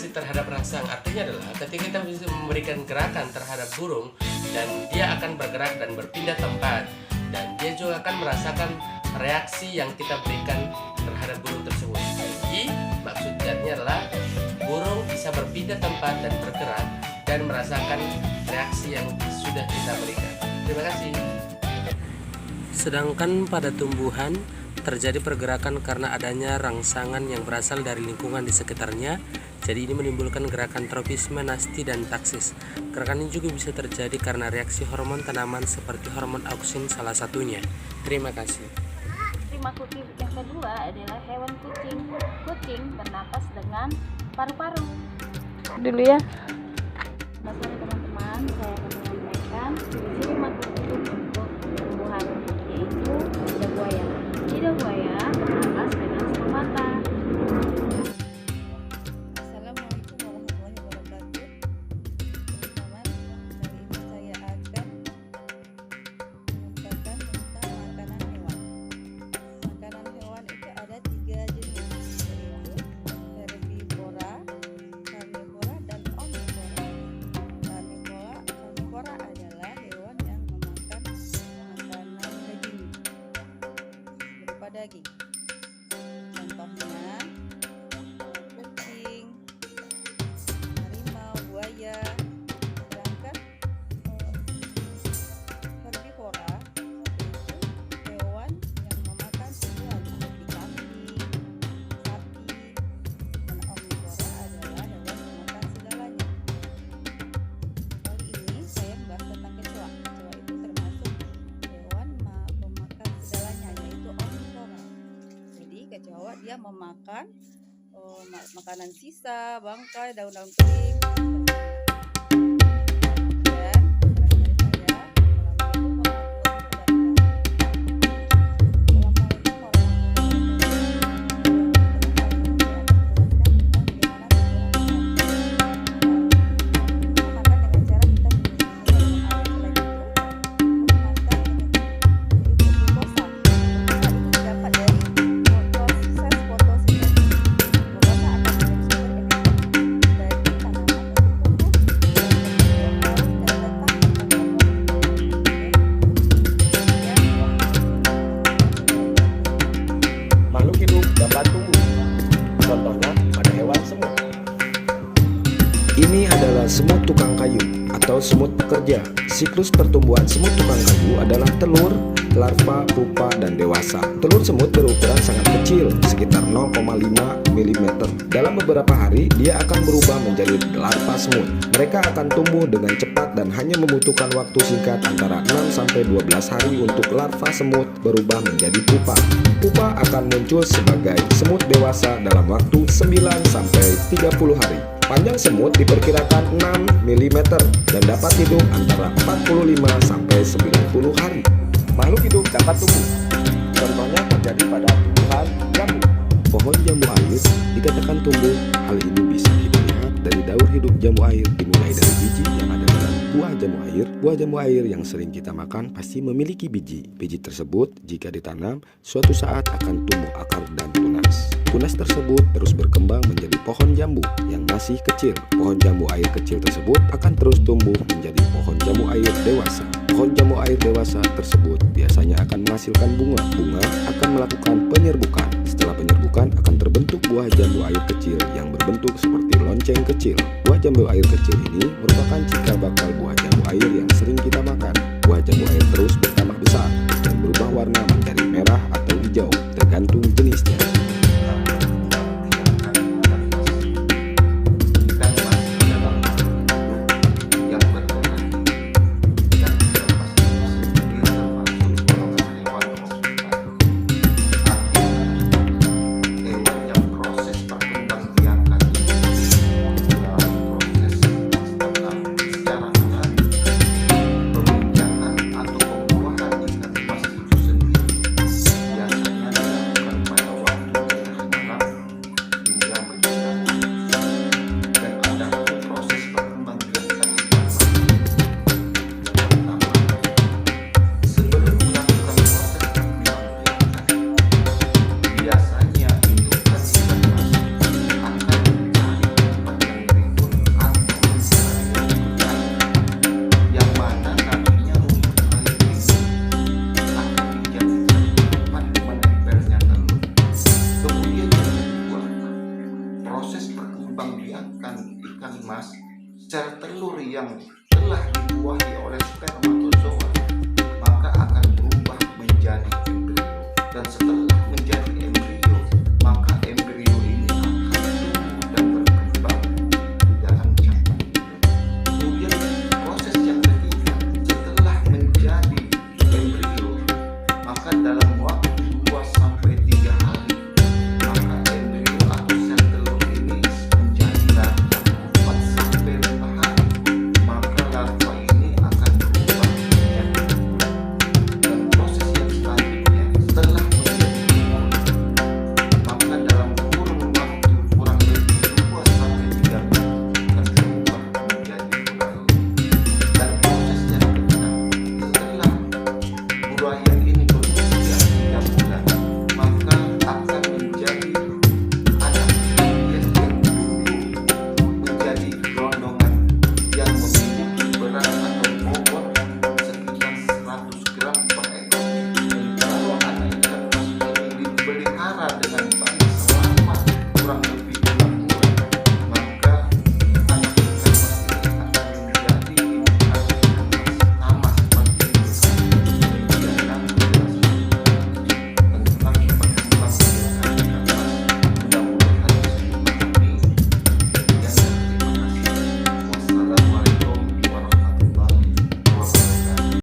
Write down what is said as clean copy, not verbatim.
reaksi terhadap rangsang. Artinya adalah ketika kita bisa memberikan gerakan terhadap burung, dan dia akan bergerak dan berpindah tempat, dan dia juga akan merasakan reaksi yang kita berikan terhadap burung tersebut. Jadi maksudnya adalah burung bisa berpindah tempat dan bergerak dan merasakan reaksi yang sudah kita berikan. Terima kasih. Sedangkan pada tumbuhan terjadi pergerakan karena adanya rangsangan yang berasal dari lingkungan di sekitarnya. Jadi ini menimbulkan gerakan tropisme, nasti, dan taksis. Gerakan ini juga bisa terjadi karena reaksi hormon tanaman seperti hormon auksin salah satunya. Terima kasih. Primakuti yang kedua adalah hewan kucing. Kucing bernapas dengan paru-paru. Dulu ya. Selamat teman-teman, saya akan menyampaikan fungsi primakuti untuk tumbuhan, yaitu lidah buaya. Lidah buaya bernapas dengan stomata. Assalamualaikum warahmatullahi wabarakatuh. Teman-teman, kali ini saya akan menyampaikan tentang makanan hewan. Makanan hewan itu ada 3 jenis, yaitu herbivora, karnivora, dan omnivora. Karnivora adalah hewan yang memakan makanan daging, berupa daging. Contohnya kucing, harimau, buaya. Sedangkan herbivora itu hewan yang memakan tumbuhan seperti kambing, sapi. Dan omnivora adalah hewan memakan segalanya. Kali ini saya membahas tentang kecoa. Kecoa itu termasuk hewan memakan segalanya, yaitu omnivora. Jadi kecoa dia memakan makanan sisa, bangkai, daun-daun kering. Dan terakhir dari saya, Assalamualaikum Makhluk hidup dapat tumbuh. Contohnya pada hewan semut. Ini adalah semut tukang kayu atau semut pekerja. Siklus pertumbuhan semut tukang kayu adalah telur, larva, pupa, dan dewasa. Telur semut berukuran sangat kecil, sekitar 0,5 mm. Dalam beberapa hari, dia akan berubah menjadi larva semut. Mereka akan tumbuh dengan cepat dan hanya membutuhkan waktu singkat antara 6-12 hari untuk larva semut berubah menjadi pupa. Pupa akan muncul sebagai semut dewasa dalam waktu 9-30 hari. Panjang semut diperkirakan 6 mm dan dapat hidup antara 45-90 hari. Makhluk hidup dapat tumbuh. Contohnya terjadi pada tumbuhan jambu. Pohon jambu air dikatakan tumbuh. Hal ini bisa kita lihat dari daur hidup jambu air, dimulai dari biji yang ada dalam buah jambu air. Buah jambu air yang sering kita makan pasti memiliki biji. Biji tersebut jika ditanam suatu saat akan tumbuh akar dan tunas. Tunas tersebut terus berkembang menjadi pohon jambu yang masih kecil. Pohon jambu air kecil tersebut akan terus tumbuh menjadi pohon jambu air dewasa. Pohon jambu air dewasa tersebut biasanya akan menghasilkan bunga. Bunga akan melakukan penyerbukan. Setelah penyerbukan akan terbentuk buah jambu air kecil yang berbentuk seperti lonceng kecil. Buah jambu air kecil ini merupakan cikal bakal buah jambu air yang sering kita makan. Buah jambu air terus bertambah besar dan berubah warna